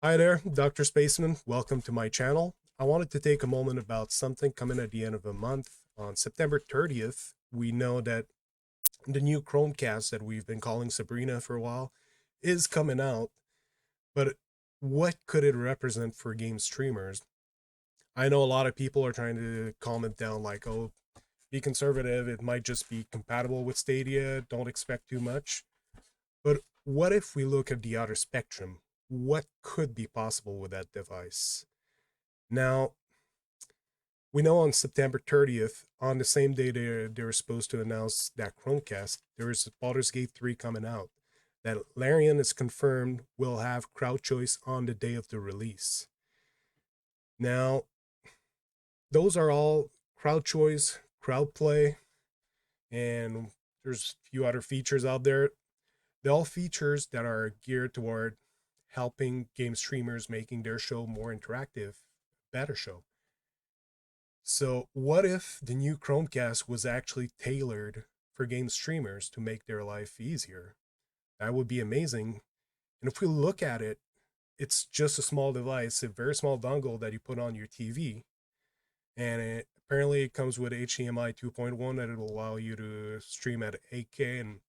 Hi there, Dr. Spaceman. Welcome to my channel. I wanted to take a moment about something coming at the end of the month. On September 30th, we know that the new Chromecast that we've been calling Sabrina for a while is coming out. But what could it represent for game streamers? I know a lot of people are trying to calm it down like, oh, be conservative. It might just be compatible with Stadia. Don't expect too much. But what if we look at the other spectrum? What could be possible with that device? Now, we know on September 30th, on the same day they were supposed to announce that Chromecast, there is Baldur's Gate 3 coming out. That Larian is confirmed will have crowd choice on the day of the release. Now, those are all crowd choice, crowd play, and there's a few other features out there. They're all features that are geared toward helping game streamers making their show more interactive, better show. So, what if the new Chromecast was actually tailored for game streamers to make their life easier? That would be amazing. And if we look at it, it's just a small device, a very small dongle that you put on your TV. And apparently, it comes with HDMI 2.1 that it will allow you to stream at 8K. And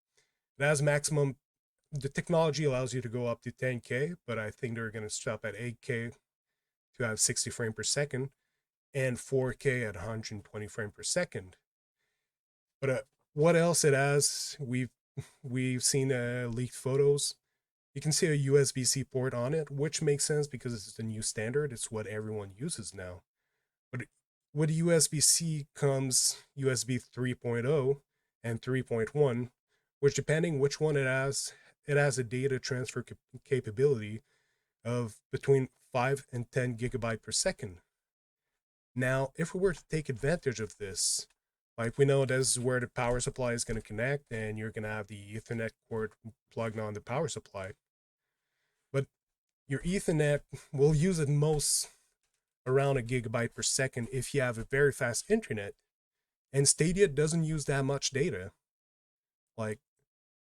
it has maximum, the technology allows you to go up to 10K, but I think they're going to stop at 8K to have 60 frames per second and 4K at 120 frames per second. But what else it has? We've seen leaked photos. You can see a USB-C port on it, which makes sense because it's the new standard. It's what everyone uses now. But with USB-C comes USB 3.0 and 3.1, which depending which one it has a data transfer capability of between 5 and 10 gigabyte per second. Now, if we were to take advantage of this, like we know this is where the power supply is going to connect, and you're going to have the Ethernet cord plugged on the power supply. But your Ethernet will use at most around a gigabyte per second if you have a very fast internet. And Stadia doesn't use that much data. Like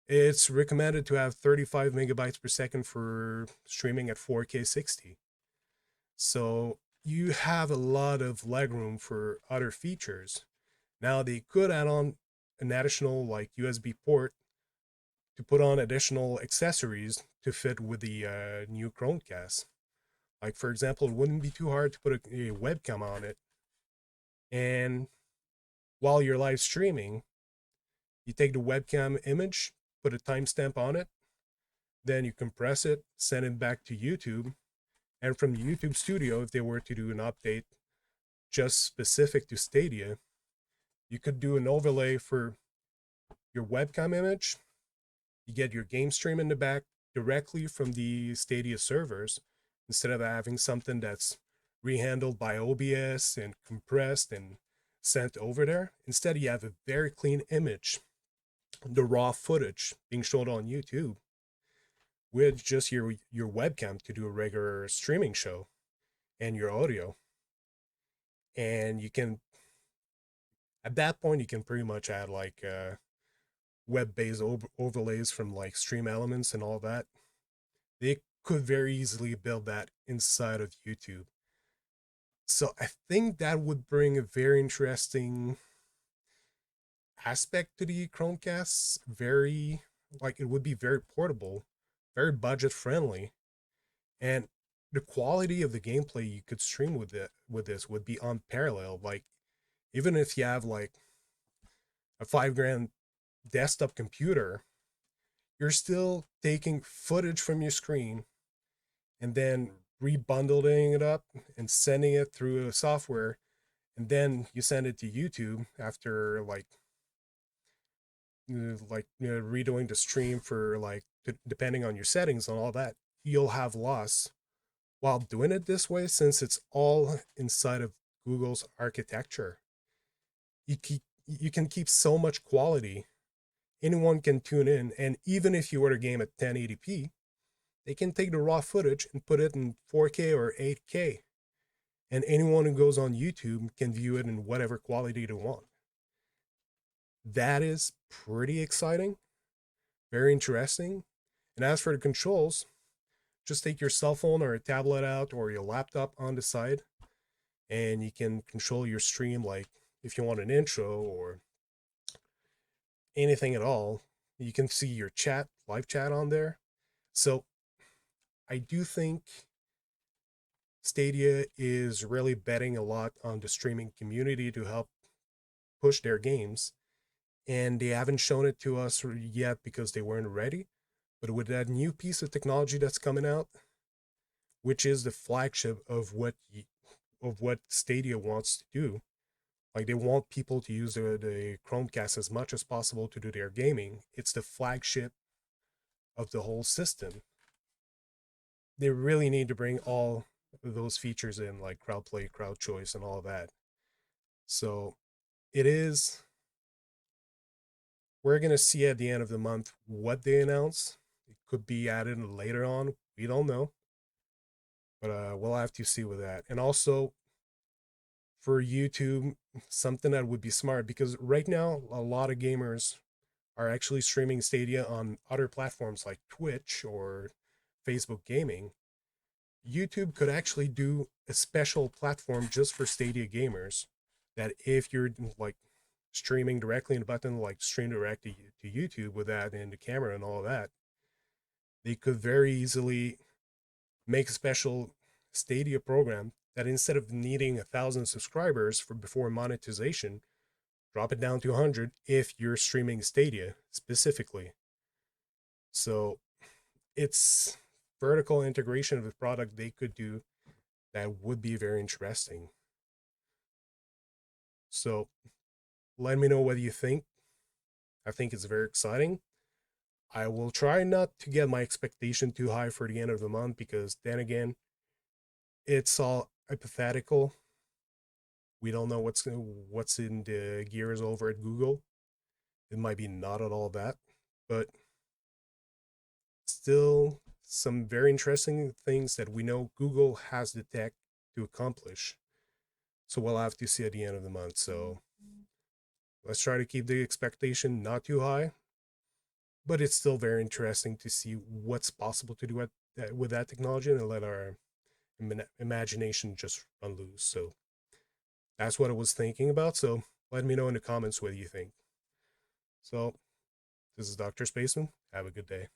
it's recommended to have 35 megabytes per second for streaming at 4K 60. So you have a lot of legroom for other features. Now they could add on an additional like USB port to put on additional accessories to fit with the new Chromecast. Like for example, it wouldn't be too hard to put a webcam on it, and while you're live streaming, you take the webcam image, put a timestamp on it, then you compress it, send it back to YouTube, and from the YouTube studio, if they were to do an update just specific to Stadia, you could do an overlay for your webcam image. You get your game stream in the back directly from the Stadia servers instead of having something that's rehandled by OBS and compressed and sent over there. Instead, you have a very clean image, the raw footage being shown on YouTube with just your webcam to do a regular streaming show and your audio. And you can, at that point, you can pretty much add like web-based overlays from like Stream Elements and all that. They could very easily build that inside of YouTube. So I think that would bring a very interesting aspect to the Chromecasts. Very like it would be very portable, very budget friendly, and the quality of the gameplay you could stream with this would be unparalleled. Like even if you have like a 5 grand desktop computer, you're still taking footage from your screen and then rebundling it up and sending it through a software, and then you send it to YouTube after redoing the stream for like depending on your settings and all that. You'll have loss while doing it this way, since it's all inside of Google's architecture. You can keep so much quality. Anyone can tune in, and even if you were to game at 1080p, they can take the raw footage and put it in 4K or 8K, and anyone who goes on YouTube can view it in whatever quality they want. That is pretty exciting, very interesting. And as for the controls, just take your cell phone or a tablet out or your laptop on the side, and you can control your stream. Like if you want an intro or anything at all, you can see your chat, live chat on there. So I do think Stadia is really betting a lot on the streaming community to help push their games. And they haven't shown it to us yet because they weren't ready. But with that new piece of technology that's coming out, which is the flagship of what Stadia wants to do, like they want people to use the Chromecast as much as possible to do their gaming. It's the flagship of the whole system. They really need to bring all those features in, like crowd play, crowd choice, and all of that. So it is. We're gonna see at the end of the month what they announce. It could be added later on. We don't know, but we'll have to see with that. And also for YouTube, something that would be smart because right now a lot of gamers are actually streaming Stadia on other platforms like Twitch or Facebook Gaming. YouTube could actually do a special platform just for Stadia gamers that if you're like streaming directly in the button, like stream direct to YouTube with that and the camera and all of that, they could very easily make a special Stadia program that instead of needing 1,000 subscribers for before monetization, drop it down to 100 if you're streaming Stadia specifically. So it's vertical integration of the product they could do that would be very interesting. So let me know what you think. I think it's very exciting. I will try not to get my expectation too high for the end of the month because then again, it's all hypothetical. We don't know what's in the gears over at Google. It might be not at all that, but still some very interesting things that we know Google has the tech to accomplish. So we'll have to see at the end of the month. So let's try to keep the expectation not too high, but it's still very interesting to see what's possible to do with that technology and let our imagination just run loose. So that's what I was thinking about. So let me know in the comments what you think. So this is Dr. Spaceman. Have a good day.